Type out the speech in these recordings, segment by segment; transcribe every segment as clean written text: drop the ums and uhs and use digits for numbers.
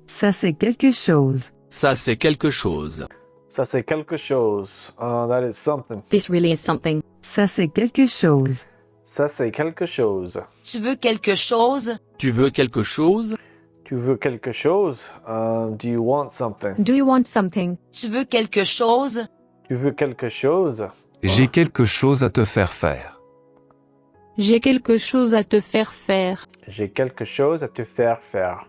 Ça c'est quelque chose. Ça c'est quelque chose. Ça c'est quelque chose. That is something. This really is something. Ça c'est quelque chose. Ça c'est quelque chose. Tu veux quelque chose? Tu veux quelque chose? Tu veux quelque chose? Do you want something? Do you want something? Tu veux quelque chose? Tu veux quelque chose? J'ai quelque chose à te faire faire. J'ai quelque chose à te faire faire. J'ai quelque chose à te faire faire.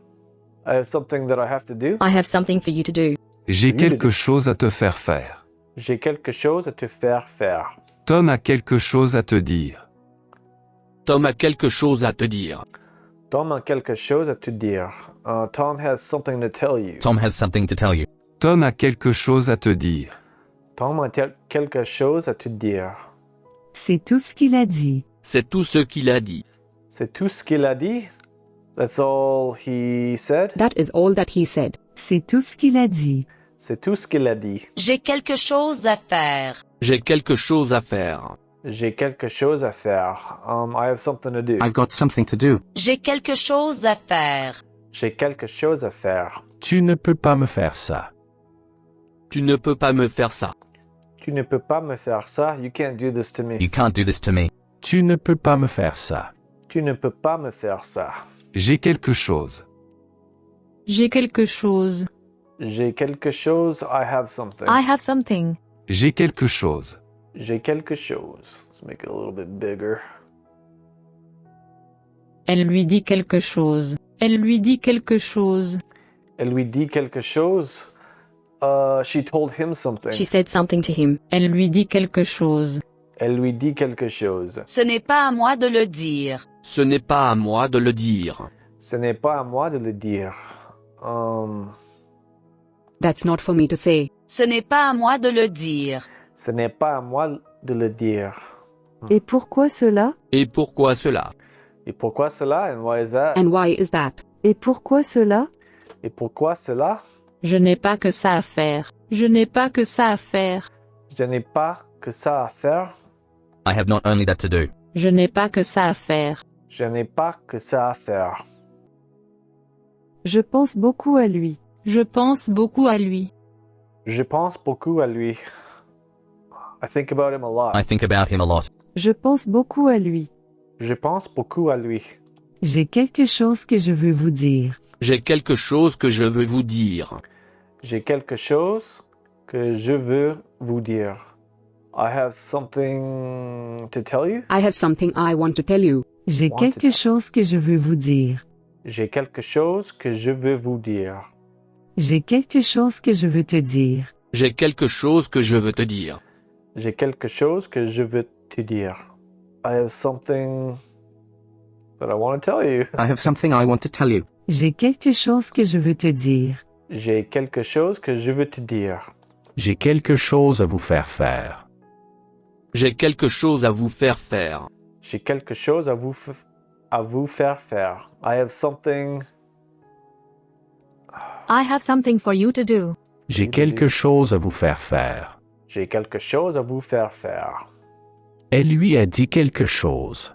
I have something that I have to do. I have something for you to do. J'ai quelque chose à te faire faire. J'ai quelque chose à te faire faire. Tom a quelque chose à te dire. Tom a quelque chose à te dire. Tom a quelque chose à te dire. Tom has something to tell you. Tom has something to tell you. Tom a quelque chose à te dire. Tom a quelque chose à te dire. C'est tout ce qu'il a dit. C'est tout ce qu'il a dit. C'est tout ce qu'il a dit? That's all he said? That is all that he said. C'est tout ce qu'il a dit. C'est tout ce qu'il a dit. J'ai quelque chose à faire. J'ai quelque chose à faire. J'ai quelque chose à faire. I have something to do. I've got something to do. J'ai quelque chose à faire. J'ai quelque chose à faire. Tu ne peux pas me faire ça. Tu ne peux pas me faire ça. Tu ne peux pas me faire ça. You can't do this to me. You can't do this to me. Tu ne peux pas me faire ça. Tu ne peux pas me faire ça. J'ai quelque chose. J'ai quelque chose. J'ai quelque chose. I have something. I have something. J'ai quelque chose. J'ai quelque chose. Let's make it a little bit bigger. Elle lui dit quelque chose. Elle lui dit quelque chose. Elle lui dit quelque chose. She told him something. She said something to him. Elle lui dit quelque chose. Elle lui dit quelque chose. Ce n'est pas à moi de le dire. Ce n'est pas à moi de le dire. Ce n'est pas à moi de le dire. That's not for me to say. Ce n'est pas à moi de le dire. Ce n'est pas à moi de le dire. Et pourquoi cela? Et pourquoi cela? Et pourquoi cela? And why is that? And why is that? Et pourquoi cela? Et pourquoi cela? Je n'ai pas que ça à faire. Je n'ai pas que ça à faire. Je n'ai pas que ça à faire. I have not only that to do. Je n'ai pas que ça à faire. Je n'ai pas que ça à faire. Je pense beaucoup à lui. Je pense beaucoup à lui. Je pense beaucoup à lui. I think about him a lot. I think about him a lot. Je pense beaucoup à lui. Je pense beaucoup à lui. J'ai quelque chose que je veux vous dire. J'ai quelque chose que je veux vous dire. J'ai quelque chose que je veux vous dire. I have something to tell you. I have something I want to tell you. J'ai Want quelque it. chose que je veux vous dire. J'ai quelque chose que je veux vous dire. J'ai quelque chose que je veux te dire. J'ai quelque chose que je veux te dire. J'ai quelque chose que je veux te dire. I have something that I want to tell you. I have something I want to tell you. J'ai quelque chose que je veux te dire. J'ai quelque chose que je veux te dire. J'ai quelque chose à vous faire faire. J'ai quelque chose à vous faire faire. J'ai quelque chose à vous faire faire. I have something. I have something for you to do. J'ai quelque chose à vous faire faire. J'ai quelque chose à vous faire faire. Elle lui a dit quelque chose.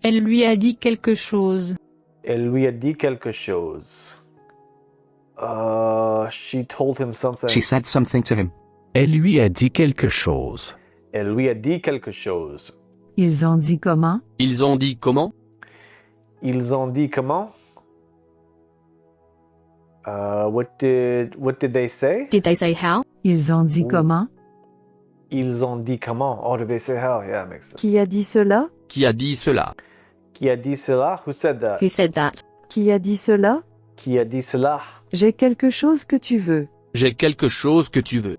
Elle lui a dit quelque chose. Elle lui a dit quelque chose. She told him something. She said something to him. Elle lui a dit quelque chose. Elle lui a dit quelque chose. Ils ont dit comment? Ils ont dit comment? Ils ont dit comment? What did they say? Did they say how? Ils ont dit comment? Ils ont dit comment? Oh, did they say how? Yeah, that makes sense. Qui a dit cela? Qui a dit cela? Qui a dit cela? Who said that? Who said that? Qui a dit cela? Qui a dit cela? J'ai quelque chose que tu veux. J'ai quelque chose que tu veux.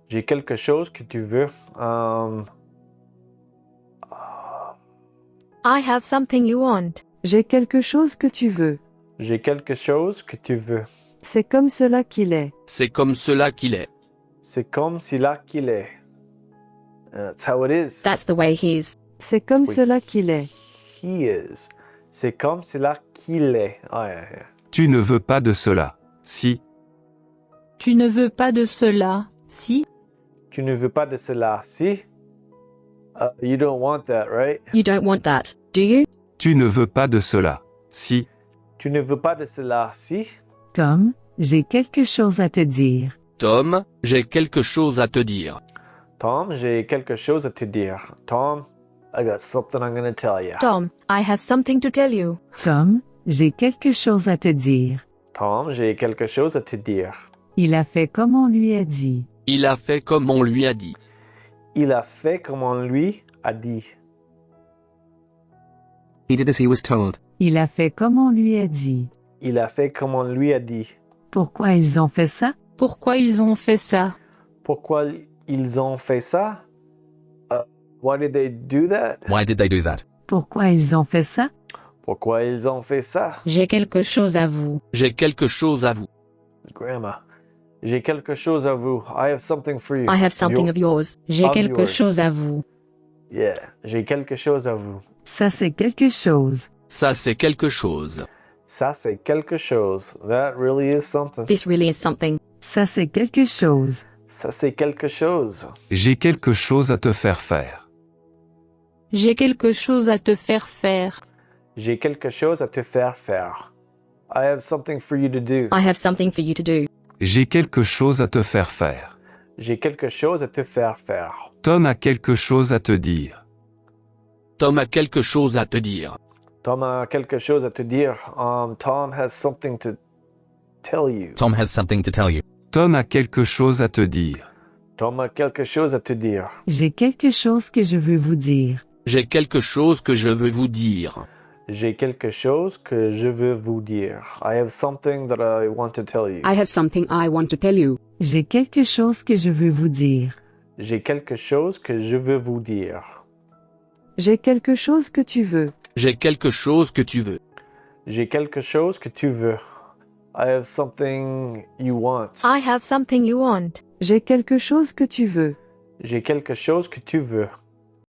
J'ai quelque chose que tu veux. I have something you want. J'ai quelque chose que tu veux. J'ai quelque chose que tu veux. C'est comme cela qu'il est. C'est comme cela qu'il est. C'est comme cela qu'il est. That's how it is. That's the way he is. C'est comme Oui. cela qu'il est. He is. C'est comme cela qu'il est. Oh, yeah, yeah. Tu ne veux pas de cela. Si. Tu ne veux pas de cela. Si. Tu ne veux pas de cela, si? You don't want that, right? You don't want that, do you? Tu ne veux pas de cela. Si. Tu ne veux pas de cela, si? Tom, j'ai quelque chose à te dire. Tom, j'ai quelque chose à te dire. Tom, j'ai quelque chose à te dire. Tom, I got something I'm gonna tell you. Tom, I have something to tell you. Tom, j'ai quelque chose à te dire. Tom, j'ai quelque chose à te dire. Il a fait comme on lui a dit. Il a fait comme on lui a dit. Il a fait comme on lui a dit. He did as he was told. Il a fait comme on lui a dit. Il a fait comme on lui a dit. Pourquoi ils ont fait ça? Pourquoi ils ont fait ça? Pourquoi ils ont fait ça? Why did they do that? Why did they do that? Pourquoi ils ont fait ça? Pourquoi ils ont fait ça? J'ai quelque chose à vous. J'ai quelque chose à vous. Grandma, j'ai quelque chose à vous. I have something for you. I have something of yours. J'ai Of quelque yours. chose à vous. Yeah, j'ai quelque chose à vous. Ça c'est quelque chose. Ça c'est quelque chose. Ça, c'est quelque chose. That really is something. This really is something. Ça c'est quelque chose. Ça, c'est quelque chose. J'ai quelque chose à te faire faire. J'ai quelque chose à te faire faire. J'ai quelque chose à te faire faire. I have something for you to do. I have something for you to do. J'ai quelque chose à te faire faire. J'ai quelque chose à te faire faire. Tom a quelque chose à te dire. Tom a quelque chose à te dire. Tom a quelque chose à te dire. Tom has something to tell you. Tom has something to tell you. Tom a quelque chose à te dire. Tom a quelque chose à te dire. J'ai quelque chose que je veux vous dire. J'ai quelque chose que je veux vous dire. J'ai quelque chose que je veux vous dire. I have something that I want to tell you. I have something I want to tell you. J'ai quelque chose que je veux vous dire. J'ai quelque chose que je veux vous dire. J'ai quelque chose que tu veux. J'ai quelque chose que tu veux. J'ai quelque chose que tu veux. I have something you want. I have something you want. J'ai quelque chose que tu veux. J'ai quelque chose que tu veux.